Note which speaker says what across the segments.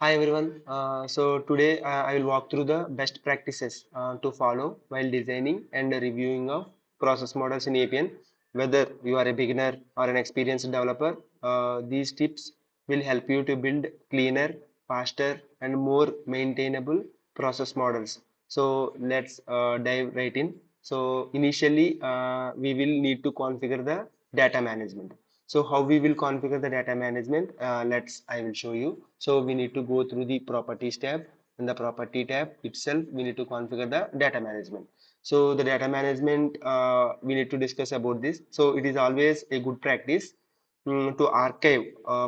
Speaker 1: Hi everyone. So today I will walk through the best practices to follow while designing and reviewing of process models in Appian. Whether you are a beginner or an experienced developer, these tips will help you to build cleaner, faster, and more maintainable process models. So let's dive right in. So initially, we will need to configure the data management. So how we will configure the data management? I will show you. So we need to go through the properties tab. In the property tab itself, we need to configure the data management. So the data management, we need to discuss about this. So it is always a good practice to archive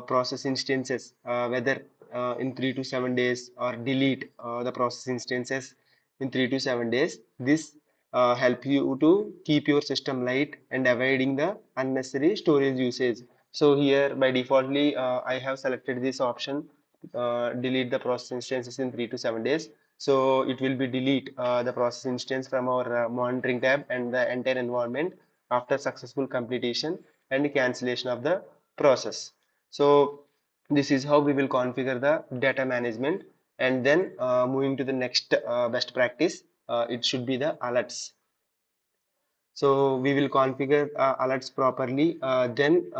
Speaker 1: process instances, whether in 3 to 7 days, or delete the process instances in 3 to 7 days. This help you to keep your system light and avoiding the unnecessary storage usage. So here by defaultly I have selected this option, delete the process instances in 3 to 7 days. So it will be delete the process instance from our monitoring tab and the entire environment after successful completion and cancellation of the process. So this is how we will configure the data management. And then moving to the next best practice, it should be the alerts. So we will configure alerts properly. Then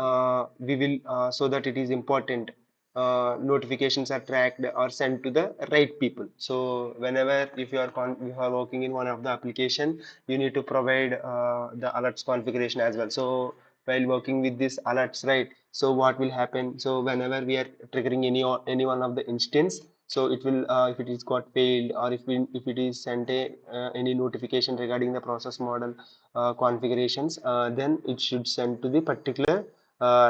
Speaker 1: we will so that it is important. Notifications are tracked or sent to the right people. So whenever if you are working in one of the application, you need to provide the alerts configuration as well. So while working with these alerts, right? So what will happen? So whenever we are triggering any one of the instance, so it will if it is got failed, or if it is sent a any notification regarding the process model configurations, then it should send to the particular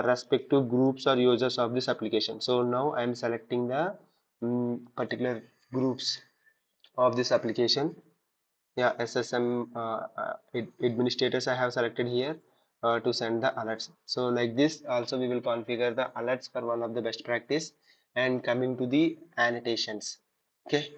Speaker 1: respective groups or users of this application. So now I am selecting the particular groups of this application. Yeah, SSM administrators I have selected here to send the alerts. So like this also we will configure the alerts for one of the best practice. And coming to the annotations. Okay,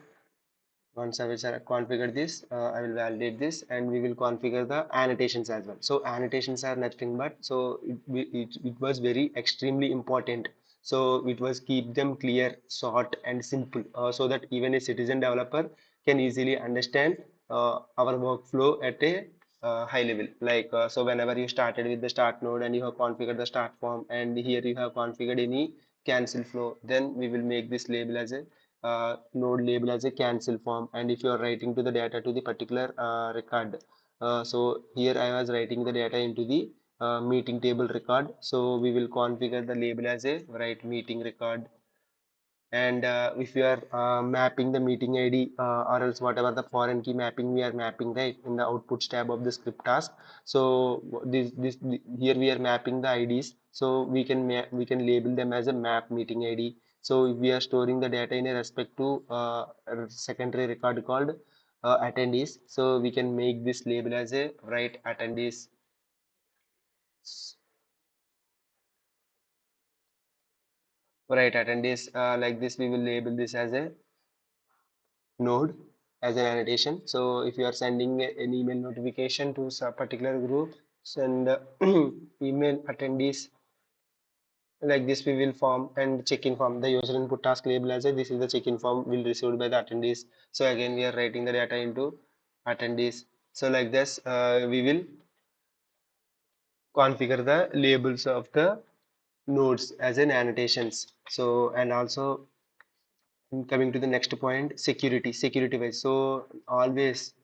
Speaker 1: once I will configure this, I will validate this, and we will configure the annotations as well. So annotations are nothing but, so it was very extremely important. So it was keep them clear, short, and simple, so that even a citizen developer can easily understand our workflow at a high level. Like so, whenever you started with the start node and you have configured the start form, and here you have configured any cancel flow, then we will make this label as a node label as a cancel form. And if you are writing to the data to the particular record, so here I was writing the data into the meeting table record, so we will configure the label as a write meeting record. And if we are mapping the meeting ID, or else whatever the foreign key mapping we are mapping, right, in the outputs tab of the script task. So here we are mapping the IDs, so we can label them as a map meeting ID. So if we are storing the data in a respect to secondary record called attendees, so we can make this label as a write attendees. Right, attendees, like this we will label this as a node as an annotation. So if you are sending an email notification to a particular group, send email attendees, like this we will form. And check-in form, the user input task label as a this is the check-in form will received by the attendees. So again we are writing the data into attendees. So like this we will configure the labels of the nodes as an annotations. So and also coming to the next point, security wise. So always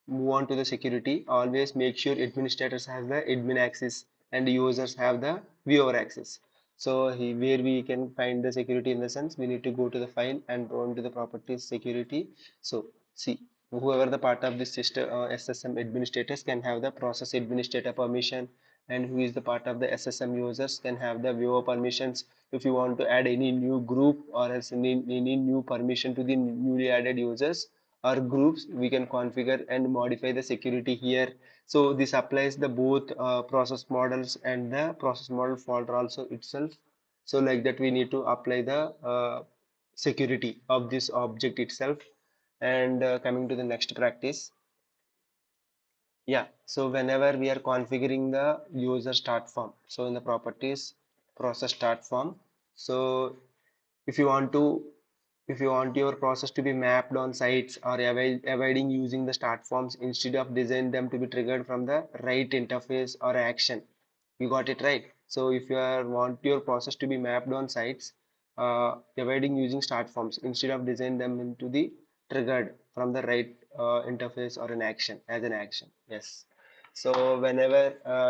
Speaker 1: move on to the security. Always make sure administrators have the admin access and users have the viewer access. So where we can find the security, in the sense we need to go to the file and go into the properties security. So see, whoever the part of this system SSM administrators can have the process administrator permission, and who is the part of the SSM users can have the viewer permissions. If you want to add any new group or else any new permission to the newly added users or groups, we can configure and modify the security here. So this applies the both process models and the process model folder also itself. So like that we need to apply the security of this object itself. And coming to the next practice. Yeah, so whenever we are configuring the user start form, so in the properties process start form, so if you want to If you want your process to be mapped on sites or avoiding using the start forms instead of design them to be triggered from the right interface or action. You got it right. So if you want your process to be mapped on sites, avoiding using start forms instead of design them into the triggered from the right interface or an action as an action. Yes. So whenever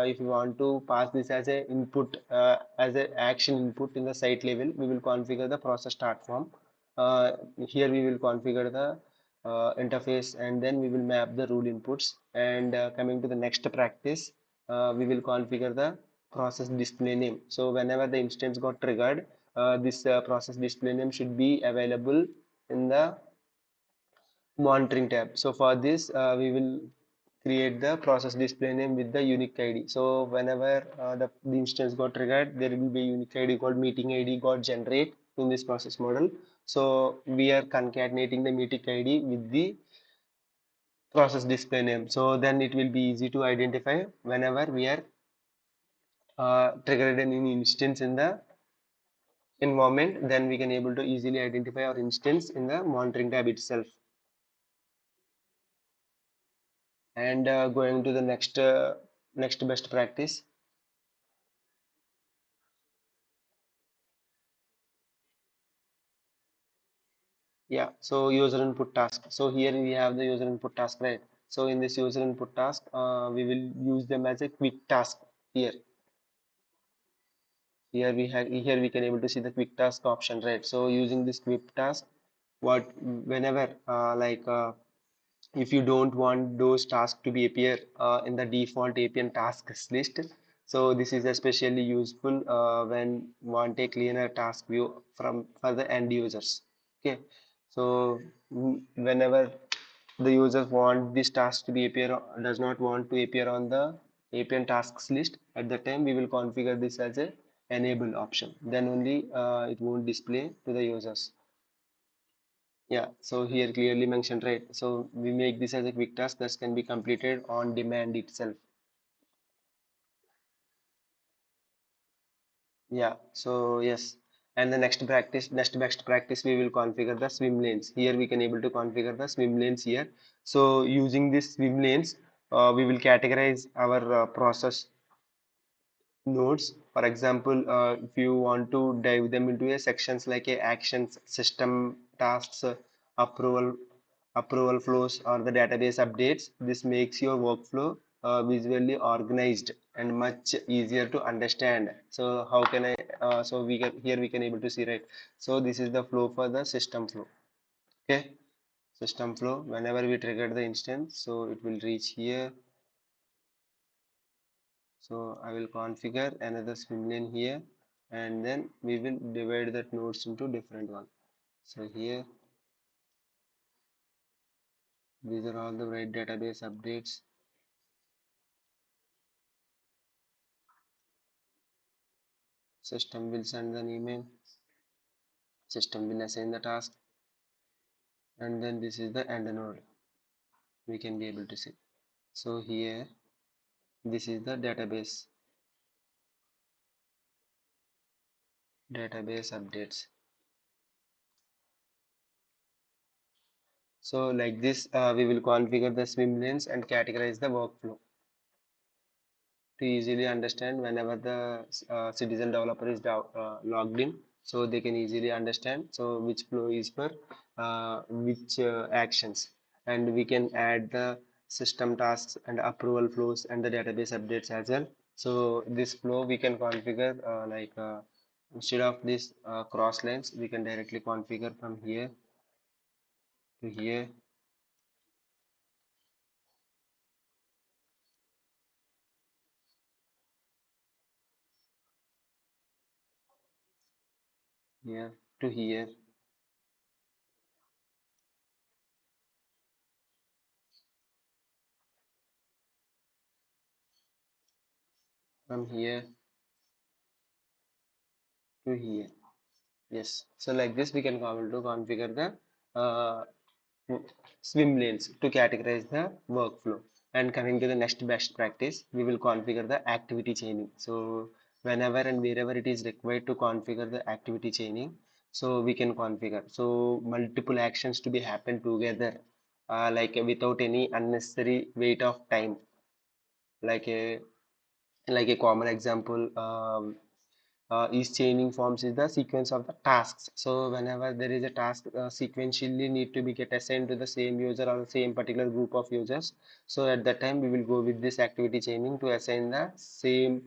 Speaker 1: if you want to pass this as a input as a action input in the site level, we will configure the process start form. uh, Here we will configure the interface, and then we will map the rule inputs. And coming to the next practice, we will configure the process display name. So whenever the instance got triggered, this process display name should be available in the monitoring tab. So for this, we will create the process display name with the unique ID. So whenever the instance got triggered, there will be a unique ID called meeting ID got generate in this process model. So we are concatenating the meeting ID with the process display name. So then it will be easy to identify whenever we are triggered an instance in the environment, then we can able to easily identify our instance in the monitoring tab itself. And going to the next best practice. Yeah, so user input task. So here we have the user input task, right? So in this user input task, we will use them as a quick task. Here here we can able to see the quick task option, right? So using this quick task, what whenever if you don't want those tasks to be appear in the default Appian tasks list, so this is especially useful when want a cleaner task view from for the end users. Okay, so whenever the users want this task to be appear does not want to appear on the Appian tasks list, at the time we will configure this as a enable option. Then only it won't display to the users. Yeah, so here clearly mentioned, right? So we make this as a quick task that can be completed on demand itself. Yeah, so yes. And the next best practice, we will configure the swim lanes. Here we can able to configure the swim lanes here. So using this swim lanes, we will categorize our process nodes. For example, if you want to dive them into a sections like a actions, system, tasks, approval, approval flows, or the database updates, this makes your workflow visually organized and much easier to understand. So how can I? So we can here we can able to see, right. So this is the flow for the system flow. Okay, system flow. Whenever we trigger the instance, so it will reach here. So I will configure another swim lane here, and then we will divide that nodes into different one. So here these are all the right database updates. System will send an email, system will assign the task, and then this is the end node we can be able to see. So here this is the database updates. So like this we will configure the swim lanes and categorize the workflow to easily understand whenever the citizen developer is logged in, so they can easily understand so which flow is for which actions. And we can add the system tasks and approval flows and the database updates as well. So this flow we can configure instead of this cross lines, we can directly configure from here to here, here to here, from here to here. Yes, so like this we can be able to configure the uh, swim lanes to categorize the workflow. And coming to the next best practice, we will configure the activity chaining. So whenever and wherever it is required to configure the activity chaining, so we can configure. So multiple actions to be happen together, like without any unnecessary wait of time. Like a common example, each chaining forms is the sequence of the tasks. So whenever there is a task sequentially need to be get assigned to the same user or the same particular group of users, so at that time we will go with this activity chaining to assign the same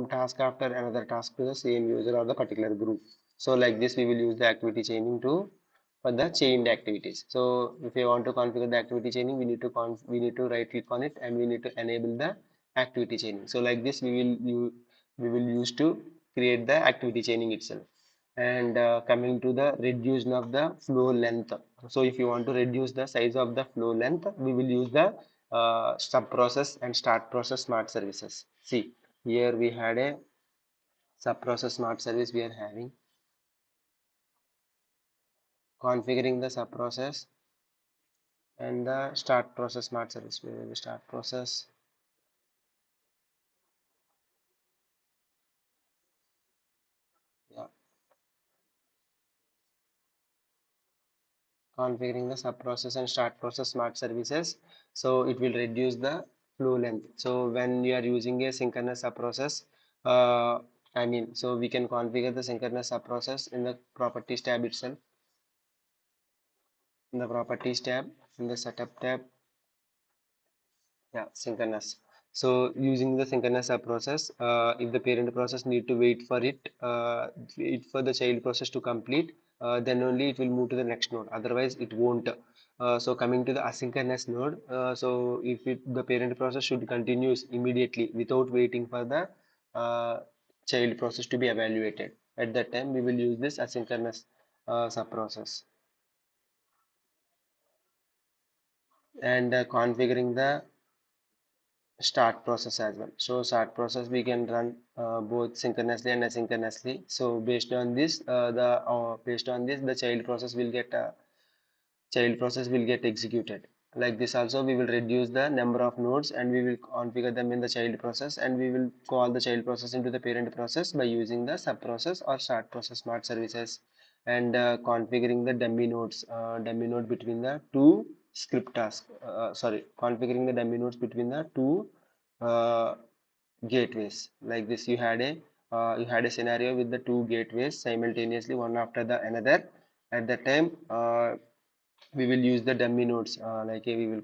Speaker 1: task after another task to the same user or the particular group. So like this we will use the activity chaining to for the chained activities. So if you want to configure the activity chaining, we need to right click on it and we need to enable the activity chaining. So like this we will use to create the activity chaining itself. And coming to the reduction of the flow length. So if you want to reduce the size of the flow length, we will use the sub process and start process smart services. See, here we had a sub process smart service we are having. Configuring the sub process and the start process smart service. We will start process. Yeah, configuring the sub process and start process smart services, so it will reduce the flow length. So when you are using a synchronous sub process, uh, so we can configure the synchronous sub process in the properties tab itself. In the properties tab, in the setup tab, yeah, synchronous. So using the synchronous process, if the parent process need to wait for the child process to complete, then only it will move to the next node, otherwise it won't. So coming to the asynchronous node, so if the parent process should continues immediately without waiting for the child process to be evaluated. At that time we will use this asynchronous sub process. And configuring the start process as well. So start process we can run both synchronously and asynchronously. So based on this the child process will get executed. Like this also we will reduce the number of nodes and we will configure them in the child process, and we will call the child process into the parent process by using the sub process or start process smart services. And configuring the dummy node between the two script tasks. Sorry, configuring the dummy nodes between the two uh, gateways. Like this you had a scenario with the two gateways simultaneously, one after the another. At that time we will use the dummy nodes, we will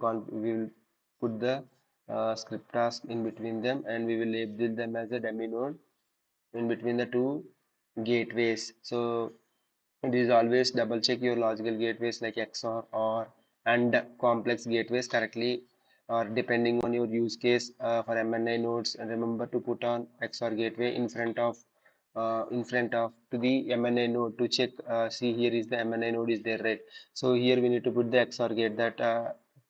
Speaker 1: put the script task in between them, and we will label them as a dummy node in between the two gateways. So it is always double check your logical gateways like XOR or and complex gateways correctly, or depending on your use case. For MNI nodes, remember to put on XOR gateway in front of to the MNI node to check. See, here is the MNI node is there, right? So here we need to put the XOR gate, that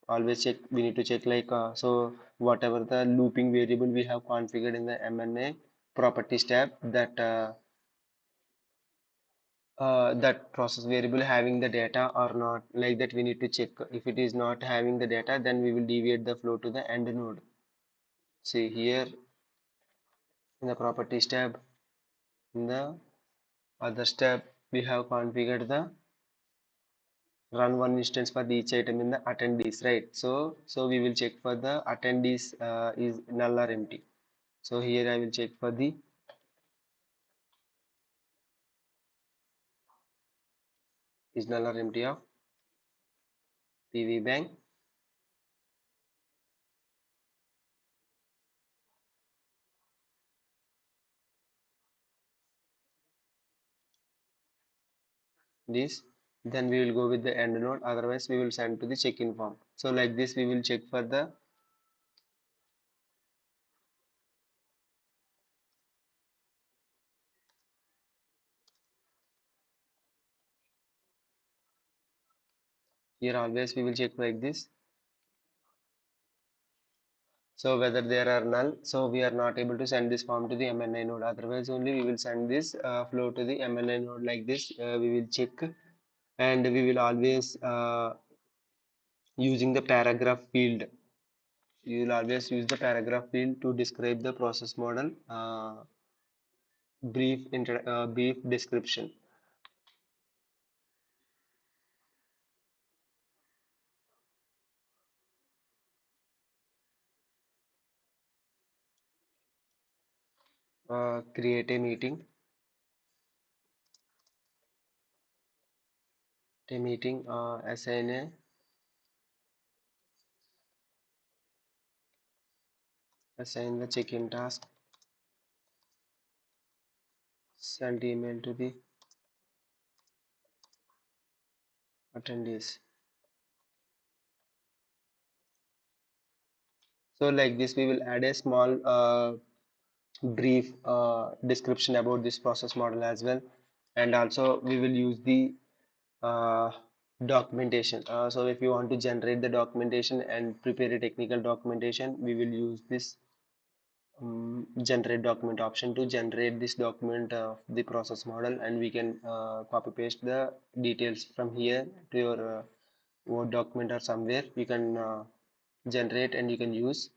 Speaker 1: always check. We need to check so whatever the looping variable we have configured in the MNA properties tab, that process variable having the data or not, like that we need to check. If it is not having the data, then we will deviate the flow to the end node. See here in the properties tab, in the other tab, we have configured the run one instance for the each item in the attendees, right? So we will check for the attendees is null or empty. So here I will check for the is null or empty of PV bank. This, then we will go with the end node, otherwise we will send to the check-in form. So like this we will check for the, here always we will check like this. So whether there are null, so we are not able to send this form to the MNI node, otherwise only we will send this flow to the MNI node. Like this we will check, and we will always using the paragraph field, you will always use the paragraph field to describe the process model, brief description. create a meeting, assign the check-in task, send email to the attendees. So like this, we will add a small brief description about this process model as well, and also we will use the uh, documentation. So if you want to generate the documentation and prepare a technical documentation, we will use this generate document option to generate this document of the process model, and we can copy paste the details from here to your Word document or somewhere you can generate and you can use.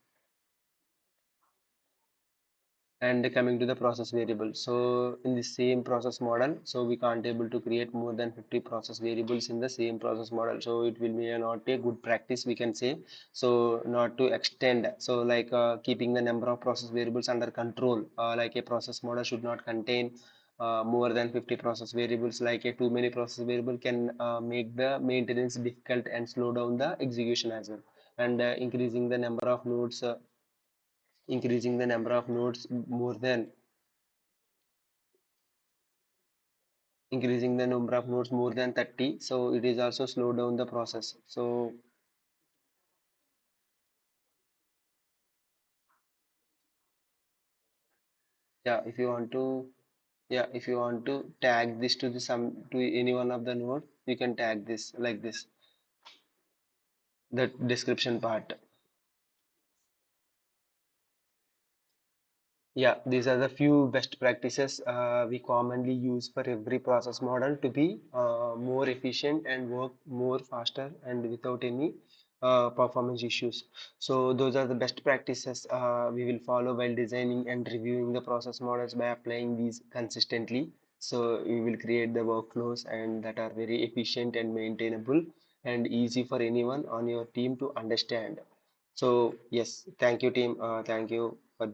Speaker 1: And coming to the process variable, so in the same process model, so we can't able to create more than 50 process variables in the same process model, so it will be not a good practice, we can say. So not to extend, so like keeping the number of process variables under control, like a process model should not contain more than 50 process variables. Like a too many process variable can make the maintenance difficult and slow down the execution as well. And increasing the number of nodes more than increasing the number of nodes more than 30, so it is also slow down the process. So yeah, if you want to tag this to the some to any one of the node, you can tag this like this, the description part. Yeah, these are the few best practices we commonly use for every process model to be more efficient and work more faster and without any performance issues. So those are the best practices we will follow while designing and reviewing the process models. By applying these consistently, so we will create the workflows and that are very efficient and maintainable and easy for anyone on your team to understand. So yes, thank you team. Thank you for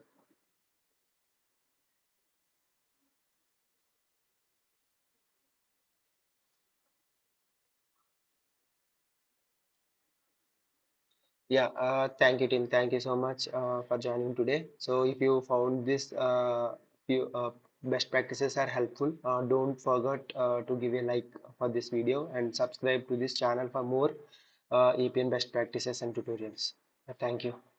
Speaker 1: Yeah, thank you, Tim. Thank you so much for joining today. So, if you found this few best practices are helpful, don't forget to give a like for this video and subscribe to this channel for more APN best practices and tutorials. Thank you.